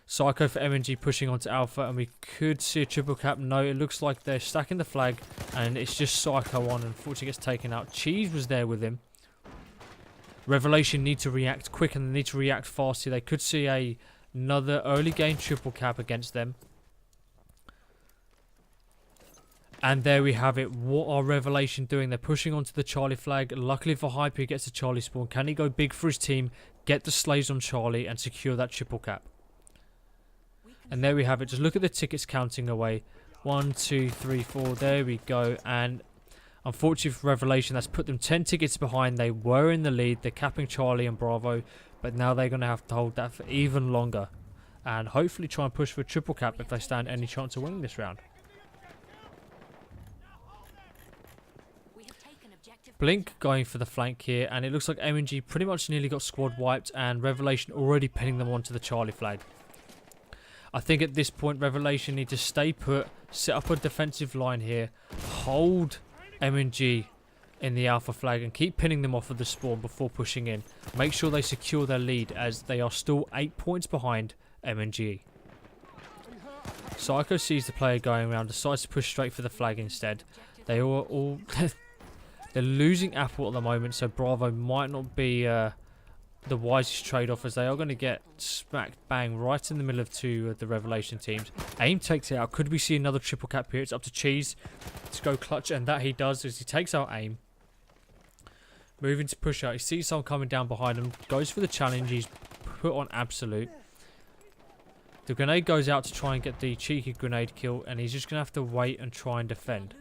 Psycho for M&G pushing onto Alpha, and we could see a triple cap. No, it looks like they're stacking the flag, and it's just Psycho on. Unfortunately gets taken out. Cheese was there with him. Revelation need to react quick, and they need to react fast here. They could see another early game triple cap against them. And there we have it. What are Revelation doing? They're pushing onto the Charlie flag. Luckily for Hyper, he gets the Charlie spawn. Can he go big for his team, get the slays on Charlie, and secure that triple cap? And there we have it. Just look at the tickets counting away. 1, 2, 3, 4. There we go. And unfortunately for Revelation, that's put them 10 tickets behind. They were in the lead. They're capping Charlie and Bravo. But now they're going to have to hold that for even longer. And hopefully try and push for a triple cap if they stand any chance of winning this round. We have taken objective Blink going for the flank here, and it looks like MNG pretty much nearly got squad wiped, and Revelation already pinning them onto the Charlie flag. I think at this point Revelation need to stay put, set up a defensive line here, hold MNG in the Alpha flag and keep pinning them off of the spawn before pushing in. Make sure they secure their lead as they are still 8 points behind MNG. Psycho sees the player going around, decides to push straight for the flag instead. They are all they're losing Apple at the moment, so Bravo might not be the wisest trade-off, as they are going to get smacked bang right in the middle of two of the Revelation teams. AIM takes it out. Could we see another triple cap here? It's up to Cheese to go clutch, and that he does as he takes out AIM. Moving to push out. He sees someone coming down behind him. Goes for the challenge. He's put on Absolute. The grenade goes out to try and get the cheeky grenade kill, and he's just going to have to wait and try and defend.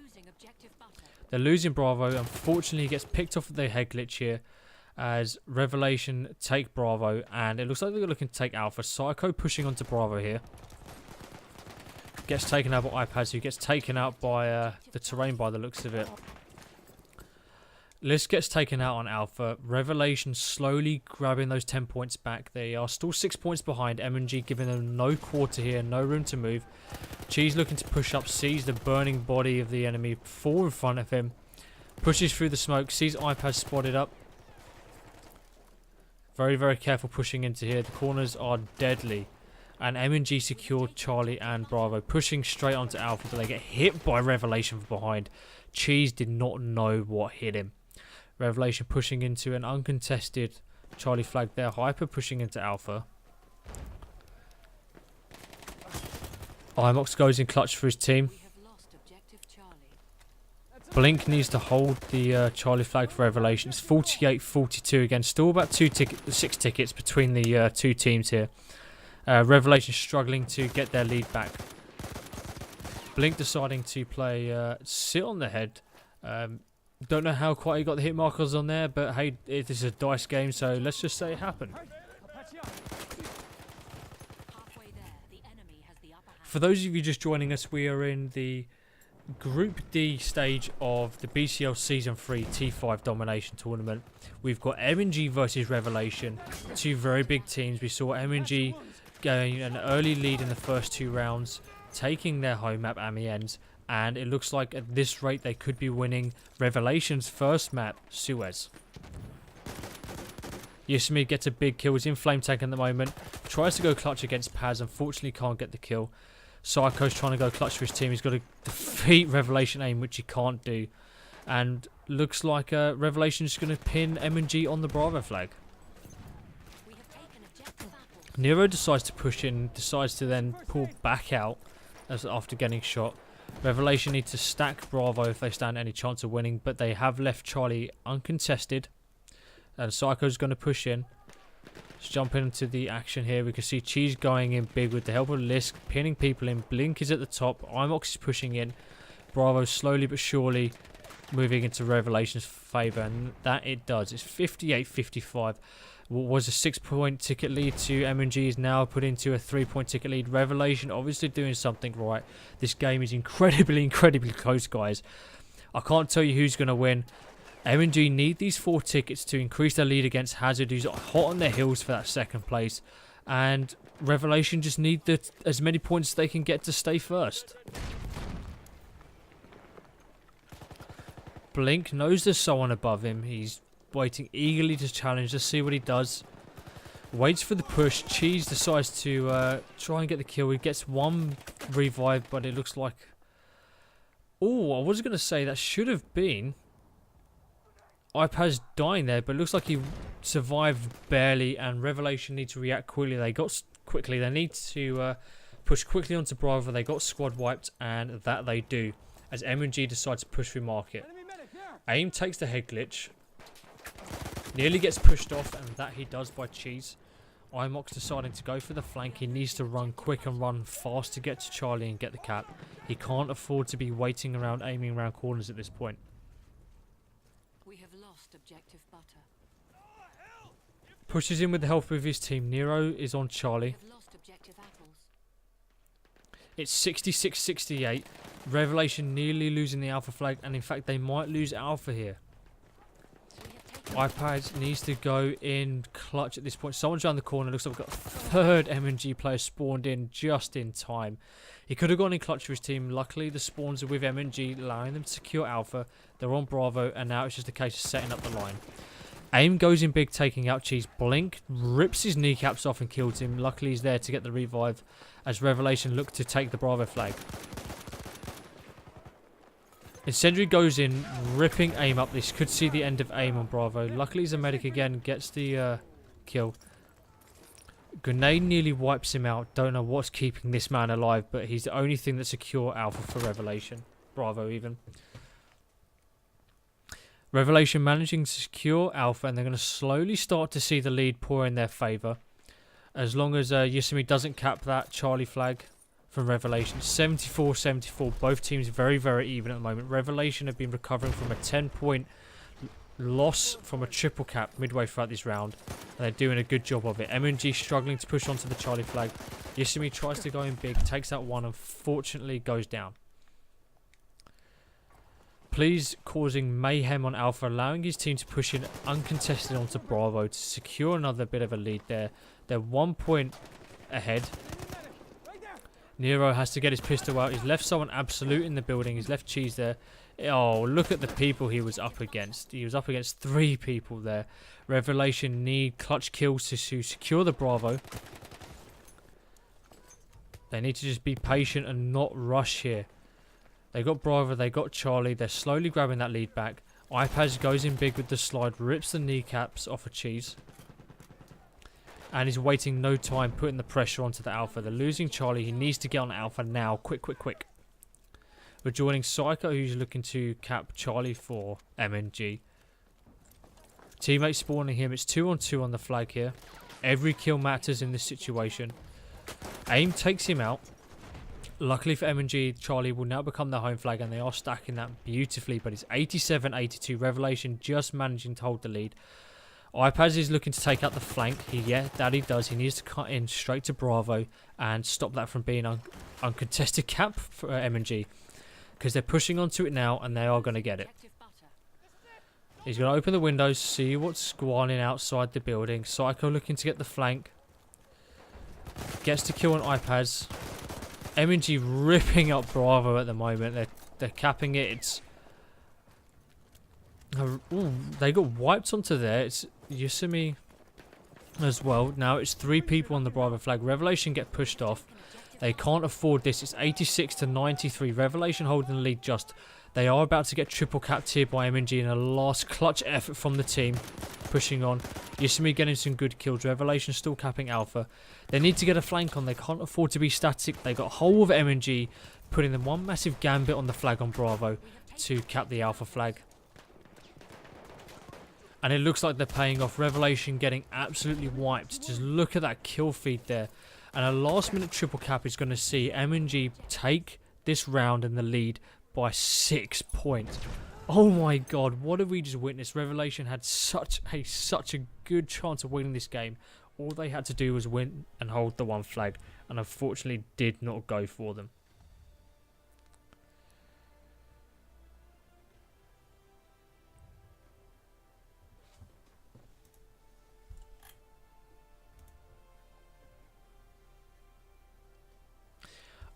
They're losing Bravo. Unfortunately, he gets picked off with the head glitch here as Revelation take Bravo, and it looks like they're looking to take Alpha. Psycho pushing onto Bravo here. Gets taken out by iPads, who gets taken out by the terrain by the looks of it. Liz gets taken out on Alpha. Revelation slowly grabbing those 10 points back. They are still 6 points behind. MNG giving them no quarter here, no room to move. Cheese looking to push up, sees the burning body of the enemy fall in front of him. Pushes through the smoke, sees iPad spotted up. Very, very careful pushing into here. The corners are deadly. And MNG secured Charlie and Bravo, pushing straight onto Alpha, but they get hit by Revelation from behind. Cheese did not know what hit him. Revelation pushing into an uncontested Charlie flag there. Hyper pushing into Alpha. Imox goes in clutch for his team. Blink needs to hold the Charlie flag for Revelation. It's 48-42 again. Still about 6 tickets between the two teams here. Revelation struggling to get their lead back. Blink deciding to play sit on the head. Don't know how quite he got the hit markers on there, but hey, it is a dice game, so let's just say it happened. For those of you just joining us, we are in the Group D stage of the BCL Season 3 T5 Domination Tournament. We've got MNG versus Revelation, two very big teams. We saw MNG getting an early lead in the first 2 rounds, taking their home map Amiens, and it looks like at this rate they could be winning Revelation's first map, Suez. Yosemite gets a big kill. He's in flame tank at the moment. Tries to go clutch against Paz. Unfortunately can't get the kill. Psycho's trying to go clutch for his team. He's got to defeat Revelation AIM, which he can't do. And looks like Revelation's going to pin M&G on the Bravo flag. Nero decides to push in. Decides to then pull back out after getting shot. Revelation need to stack Bravo if they stand any chance of winning, but they have left Charlie uncontested. And Psycho's going to push in. Let's jump into the action here. We can see Cheese going in big with the help of Lisk, pinning people in. Blink is at the top. Imox is pushing in. Bravo slowly but surely moving into Revelation's favour, and that it does. It's 58-55. What was a 6-point ticket lead to MNG is now put into a 3-point ticket lead. Revelation obviously doing something right. This game is incredibly close, guys. I can't tell you who's going to win. MNG need these 4 tickets to increase their lead against Hazard, who's hot on their heels for that 2nd place. And Revelation just need as many points as they can get to stay first. Blink knows there's someone above him. He's waiting eagerly to challenge. Let's see what he does. Waits for the push. Cheese decides to try and get the kill. He gets 1 revive, but it looks like... Oh, I was going to say that should have been iPad's dying there, but it looks like he survived barely, and Revelation need to react quickly. They need to push quickly onto Bravo. They got squad wiped, and that they do, as M&G decides to push through market. AIM takes the head glitch. Nearly gets pushed off, and that he does by Cheese. Imox deciding to go for the flank. He needs to run quick and run fast to get to Charlie and get the cap. He can't afford to be waiting around, aiming around corners at this point. We have lost objective butter. Pushes in with the help of his team. Nero is on Charlie. We have lost objective apples. It's 66-68. Revelation nearly losing the Alpha flag, and in fact they might lose Alpha here. iPad needs to go in clutch at this point. Someone's around the corner. Looks like we've got a third MNG player spawned in just in time. He could have gone in clutch for his team. Luckily, the spawns are with MNG, allowing them to secure Alpha. They're on Bravo, and now it's just a case of setting up the line. AIM goes in big, taking out Cheese. Blink rips his kneecaps off and kills him. Luckily, he's there to get the revive as Revelation look to take the Bravo flag. Incendiary goes in, ripping AIM up. This could see the end of AIM on Bravo. Luckily, he's a medic again, gets the kill. Grenade nearly wipes him out. Don't know what's keeping this man alive, but he's the only thing that secure Alpha for Revelation. Bravo, even. Revelation managing to secure Alpha, and they're going to slowly start to see the lead pour in their favour. As long as Yosemite doesn't cap that Charlie flag from Revelation. 74-74. Both teams very, very even at the moment. Revelation have been recovering from a 10-point loss from a triple cap midway throughout this round. And they're doing a good job of it. MNG struggling to push onto the Charlie flag. Yosemite tries to go in big, takes out one, unfortunately goes down. Please causing mayhem on Alpha, allowing his team to push in uncontested onto Bravo to secure another bit of a lead there. They're 1 point ahead. Nero has to get his pistol out. He's left someone absolute in the building. He's left Cheese there. Oh, look at the people he was up against. He was up against 3 people there. Revelation need clutch kills to secure the Bravo. They need to just be patient and not rush here. They got Bravo, they got Charlie. They're slowly grabbing that lead back. iPaz goes in big with the slide, rips the kneecaps off of Cheese. And he's waiting no time, putting the pressure onto the Alpha. They're losing Charlie. He needs to get on Alpha now. Quick, quick, quick. We're joining Psycho, who's looking to cap Charlie for MNG. Teammate spawning him. It's 2-on-2 on the flag here. Every kill matters in this situation. AIM takes him out. Luckily for MNG, Charlie will now become the home flag, and they are stacking that beautifully. But it's 87-82. Revelation just managing to hold the lead. iPaz is looking to take out the flank. Yeah, that he does. He needs to cut in straight to Bravo and stop that from being uncontested cap for MNG. Because they're pushing onto it now, and they are going to get it. He's going to open the windows, see what's squalling outside the building. Psycho looking to get the flank. Gets to kill on iPaz. MNG ripping up Bravo at the moment. They're capping it. It's... Ooh, they got wiped onto there. It's Yosemite as well. Now it's 3 people on the Bravo flag. Revelation get pushed off. They can't afford this. It's 86-93. Revelation holding the lead just. They are about to get triple capped here by MNG in a last clutch effort from the team. Pushing on. Yosemite getting some good kills. Revelation still capping Alpha. They need to get a flank on. They can't afford to be static. They got a whole of MNG putting them one massive gambit on the flag on Bravo to cap the Alpha flag. And it looks like they're paying off. Revelation getting absolutely wiped. Just look at that kill feed there. And a last minute triple cap is going to see MNG take this round in the lead by 6 points. Oh my god, what have we just witnessed? Revelation had such a good chance of winning this game. All they had to do was win and hold the one flag, and unfortunately did not go for them.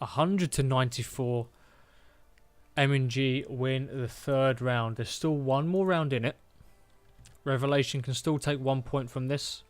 (100-94). MNG win the 3rd round. There's still one more round in it. Revelation can still take 1 point from this.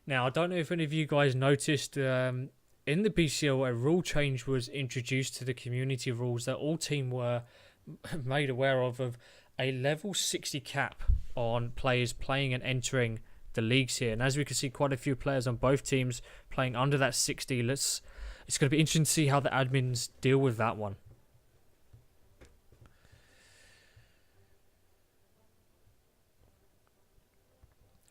Now, I don't know if any of you guys noticed, in the BCL, a rule change was introduced to the community rules that all team were made aware of a level 60 cap on players playing and entering the leagues here. And as we can see, quite a few players on both teams playing under that 60. It's going to be interesting to see how the admins deal with that one.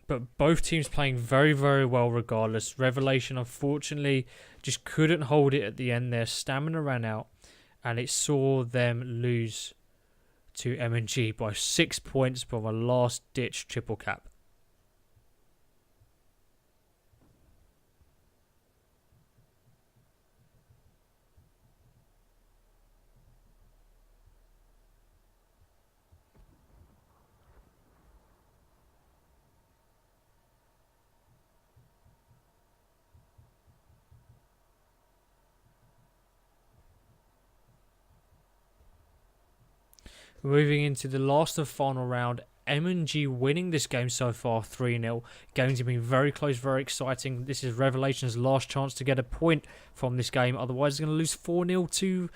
But both teams playing very, very well regardless. Revelation, unfortunately, just couldn't hold it at the end. Their stamina ran out, and it saw them lose to M&G by 6 points from a last-ditch triple cap. Moving into the last and final round, M&G winning this game so far 3-0. Games have been very close, very exciting. This is Revelation's last chance to get a point from this game. Otherwise, they're going to lose 4-0 to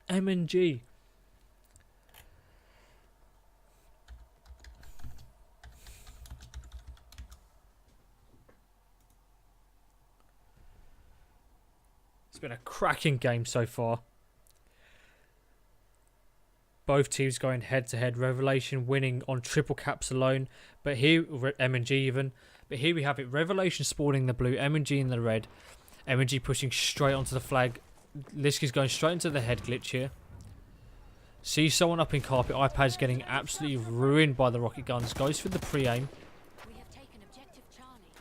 M&G. It's been a cracking game so far. Both teams going head-to-head. Revelation winning on triple caps alone, but here M&G even. But here we have it. Revelation spawning the blue, M&G in the red. M&G pushing straight onto the flag. Liski's going straight into the head glitch here. See someone up in carpet. iPad's getting absolutely ruined by the rocket guns. Goes for the pre-aim. We have taken objective Charlie.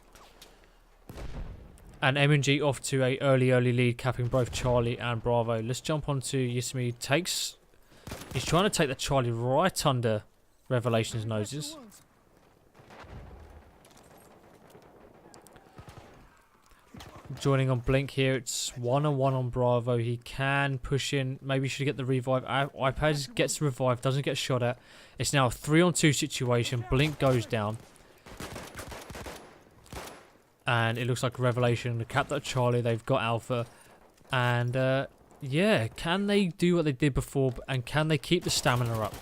And M&G off to a early lead, capping both Charlie and Bravo. Let's jump onto Yasmi. He's trying to take the Charlie right under Revelation's noses. Joining on Blink here, it's 1-on-1 on Bravo. He can push in. Maybe he should get the revive. iPad gets the revive, doesn't get shot at. It's now a 3-on-2 situation. Blink goes down. And it looks like Revelation to cap that Charlie. They've got Alpha. And yeah, can they do what they did before, and can they keep the stamina up?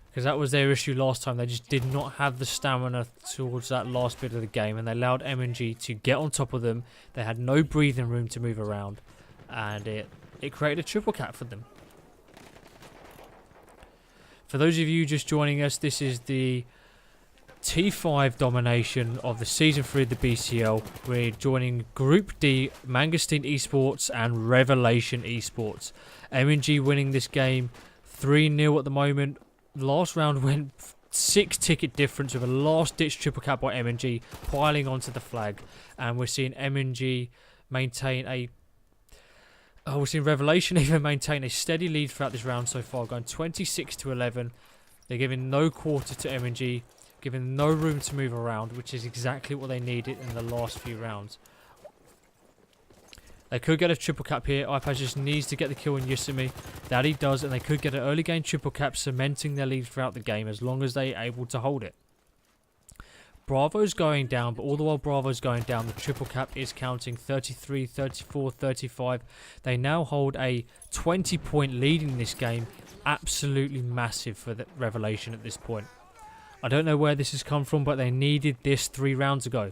Because that was their issue last time. They just did not have the stamina towards that last bit of the game, and they allowed M&G to get on top of them. They had no breathing room to move around, and it created a triple cap for them. For those of you just joining us, this is the T5 domination of the Season 3 of the BCL. We're joining Group D, Manguste Esports and Revelation Esports. M&G winning this game 3-0 at the moment. Last round went 6 ticket difference with a last ditch triple cap by M&G piling onto the flag. And we're seeing M&G maintain we're seeing Revelation even maintain a steady lead throughout this round so far, going 26-11. They're giving no quarter to M&G. Giving no room to move around, which is exactly what they needed in the last few rounds. They could get a triple cap here. iPad just needs to get the kill on Yusumi. That he does, and they could get an early game triple cap, cementing their lead throughout the game as long as they're able to hold it. Bravo's going down, but all the while Bravo's going down, the triple cap is counting 33, 34, 35. They now hold a 20-point lead in this game. Absolutely massive for the Revelation at this point. I don't know where this has come from, but they needed this 3 rounds ago.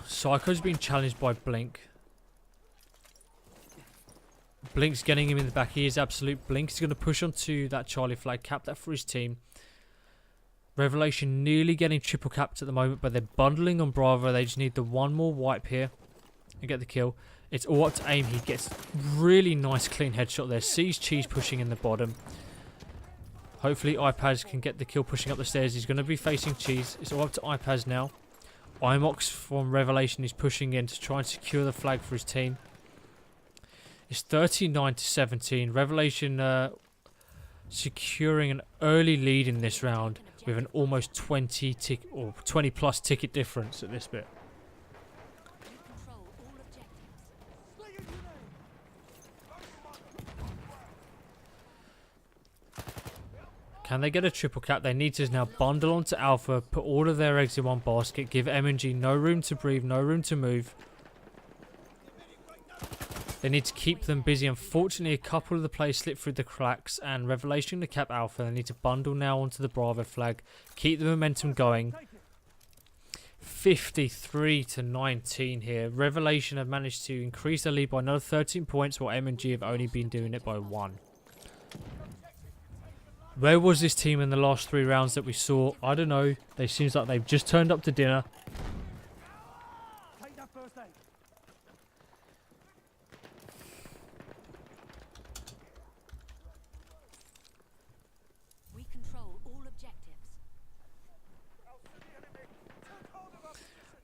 Psycho's been challenged by Blink. Blink's getting him in the back. He is absolute. Blink's going to push onto that Charlie flag, cap that for his team. Revelation nearly getting triple capped at the moment, but they're bundling on Bravo. They just need the one more wipe here and get the kill. It's all up to aim. He gets really nice clean headshot there. Sees Cheese pushing in the bottom. Hopefully iPads can get the kill pushing up the stairs. He's going to be facing Cheese. It's all up to iPads now. Imox from Revelation is pushing in to try and secure the flag for his team. It's 39-17. Revelation securing an early lead in this round with an almost 20 plus ticket difference at this bit. Can they get a triple cap? They need to now bundle onto Alpha, put all of their eggs in one basket, give M&G no room to breathe, no room to move. They need to keep them busy. Unfortunately, a couple of the players slipped through the cracks, and Revelation to cap Alpha. They need to bundle now onto the Bravo flag, keep the momentum going. 53-19 here. Revelation have managed to increase their lead by another 13 points, while M&G have only been doing it by 1. Where was this team in the last 3 rounds that we saw? I don't know. They seems like they've just turned up to dinner. Take that first aid. We control all objectives.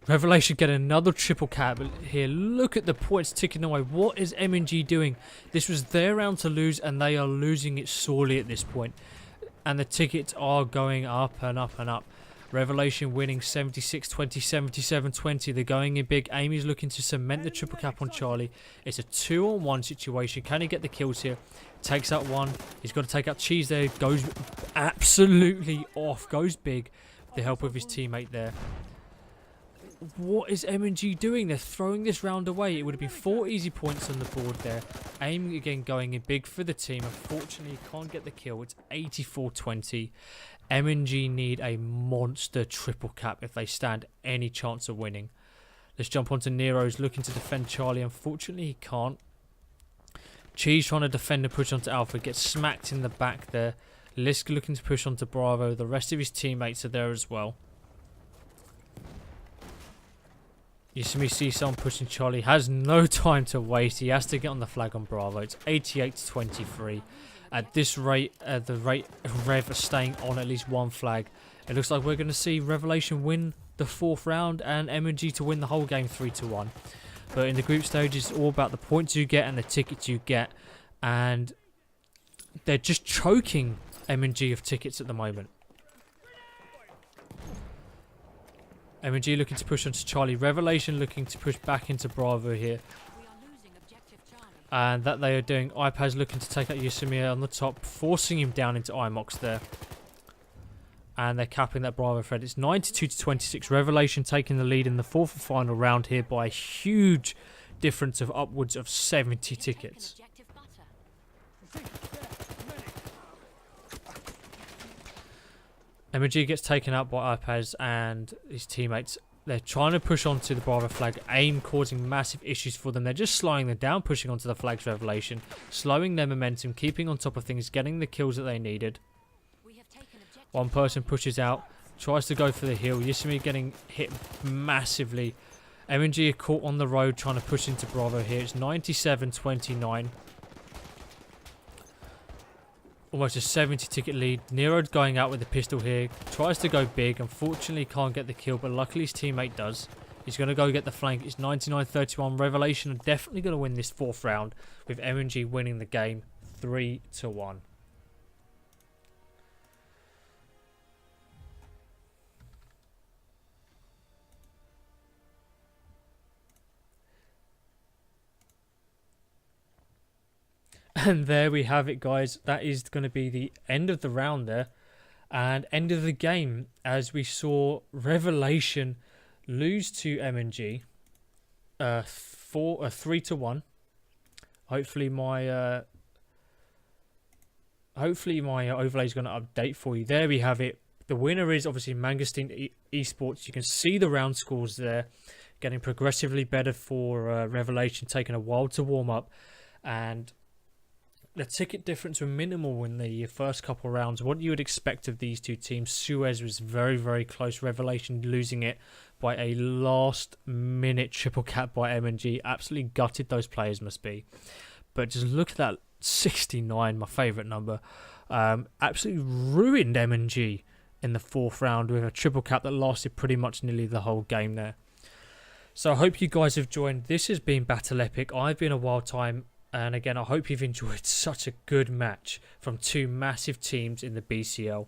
Revelation get another triple cap here. Look at the points ticking away. What is M&G doing? This was their round to lose, and they are losing it sorely at this point. And the tickets are going up and up and up. Revelation winning 76-20, 77-20. They're going in big. Amy's looking to cement the triple cap on Charlie. It's a 2-on-1 situation. Can he get the kills here? Takes out one. He's got to take out Cheese there. Goes absolutely off. Goes big. The help of his teammate there. What is M&G doing? They're throwing this round away. It would have been 4 easy points on the board there. Aim again going in big for the team. Unfortunately, can't get the kill. It's 84-20. M&G need a monster triple cap if they stand any chance of winning. Let's jump onto Nero's looking to defend Charlie. Unfortunately, he can't. Cheese trying to defend and push onto Alpha. Gets smacked in the back there. Lisk looking to push onto Bravo. The rest of his teammates are there as well. You see someone pushing Charlie. Has no time to waste. He has to get on the flag on Bravo. It's 88-23. At this rate, the rate Rev are staying on at least one flag. It looks like we're going to see Revelation win the 4th round and M&G to win the whole game 3-1. But in the group stage, it's all about the points you get and the tickets you get. And they're just choking M&G of tickets at the moment. M&G looking to push onto Charlie. Revelation looking to push back into Bravo here. We are losing objective Charlie. And that they are doing. iPad's looking to take out Yosemite on the top, forcing him down into IMOX there. And they're capping that Bravo thread. It's 92-26. Revelation taking the lead in the 4th and final round here by a huge difference of upwards of 70 tickets. Objective butter. M&G gets taken out by iPads and his teammates. They're trying to push onto the Bravo flag. AIM causing massive issues for them. They're just slowing them down, pushing onto the flag's Revelation. Slowing their momentum, keeping on top of things, getting the kills that they needed. We have taken objective. One person pushes out, tries to go for the heal. Yosemite getting hit massively. M&G are caught on the road trying to push into Bravo here. It's 97-29. Almost a 70 ticket lead. Nero going out with the pistol here. Tries to go big. Unfortunately can't get the kill, but luckily his teammate does. He's going to go get the flank. It's 99-31. Revelation are definitely going to win this 4th round with M&G winning the game 3-1. And there we have it, guys. That is going to be the end of the round there. And end of the game, as we saw Revelation lose to M&G 3-1. Hopefully my overlay is going to update for you. There we have it. The winner is obviously Manguste Esports. You can see the round scores there, getting progressively better for Revelation, taking a while to warm up, and the ticket difference were minimal in the first couple of rounds. What you would expect of these two teams. Suez was very, very close. Revelation losing it by a last-minute triple cap by M&G. Absolutely gutted those players must be. But just look at that 69, my favourite number. Absolutely ruined M&G in the 4th round with a triple cap that lasted pretty much nearly the whole game there. So I hope you guys have joined. This has been Battle Epic. I've been a wild time. And again, I hope you've enjoyed such a good match from two massive teams in the BCL.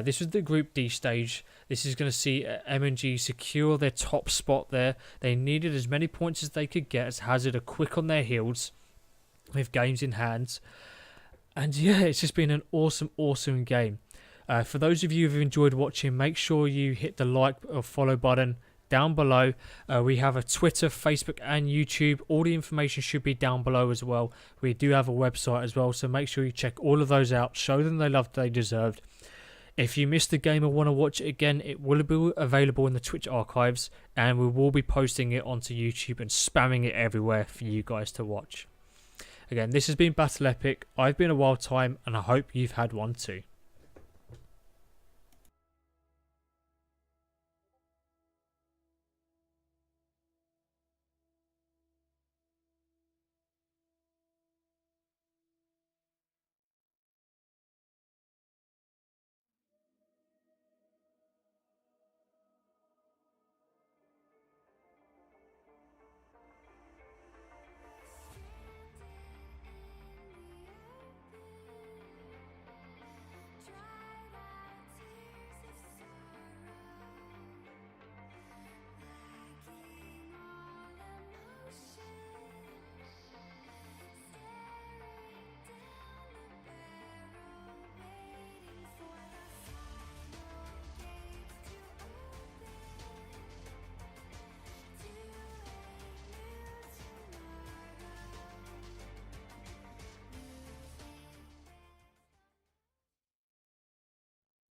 This was the Group D stage. This is going to see M&G secure their top spot there. They needed as many points as they could get as Hazard are quick on their heels with games in hand. And yeah, it's just been an awesome, awesome game. For those of you who've enjoyed watching, make sure you hit the like or follow button down below. We have a Twitter, Facebook and YouTube. All the information should be down below as well. We do have a website as well, so make sure you check all of those out. Show them the love they deserved. If you missed the game or want to watch it again, it will be available in the Twitch archives, and we will be posting it onto YouTube and spamming it everywhere for you guys to watch. Again, this has been Battle Epic. I've been a wild time, and I hope you've had one too.